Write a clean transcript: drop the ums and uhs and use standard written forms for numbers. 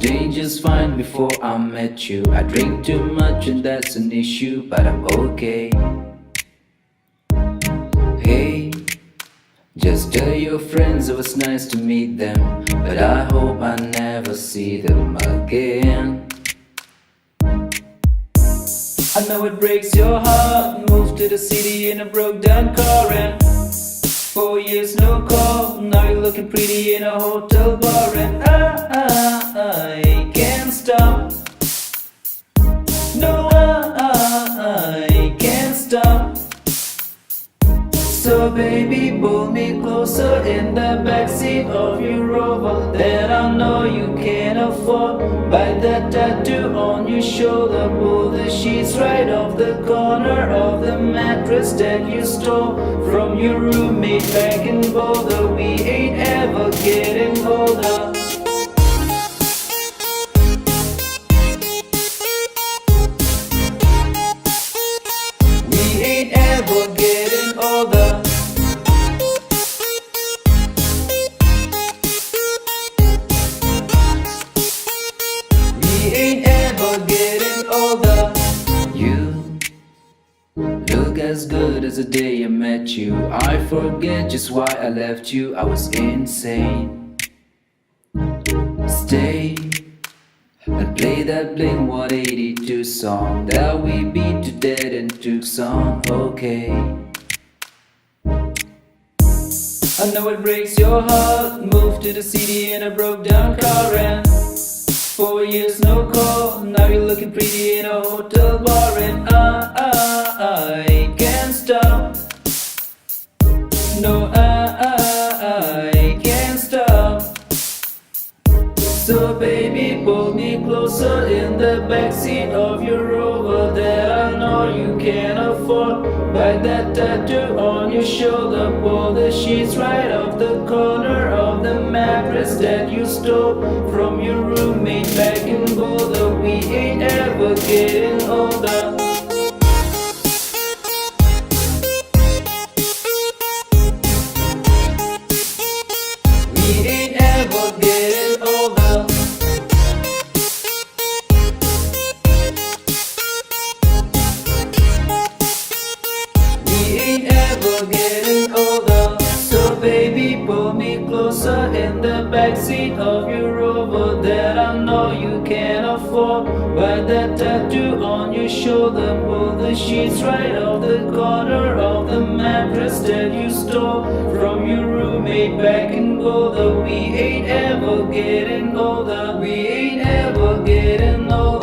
doing just fine before I met you. I drink too much and that's an issue, but I'm okay. Hey, just tell your friends it was nice to meet them, but I hope I never see them again. I know it breaks your heart. Moved to the city in a broke down car, and 4 years no call. Now you're looking pretty in a hotel bar, and I can't stop. No, I can't stop. So baby, pull me closer in the backseat of your Rover that I know you can't afford. Bite that tattoo on your shoulder, pull the sheets right off the corner of the mattress that you stole from your roommate back in Boulder. We ain't ever getting older. We ain't ever getting older. We ain't ever getting older. You look as good as the day I met you. I forget just why I left you. I was insane. Stay and play that Blink-182 song that we beat to death in Tucson. Okay, I know it breaks your heart. Moved to the city in a broke down car, and 4 years no call. Now you're looking pretty in a hotel bar, and I can't stop. No, I can't stop. So baby, pull me closer in the backseat of your Rover that I know you can't afford. Bite that tattoo on your shoulder, pull the sheets right off the corner of the mattress that you stole from your roommate back in Boulder. We ain't ever getting older. We ain't ever getting older. We ain't ever getting older. So baby, pull me closer in the backseat of your Rover that I know you can't afford. Bite that tattoo on your shoulder, pull the sheets right off the corner of the mattress that you stole from your roommate back in Boulder. We ain't ever getting older. We ain't ever getting older.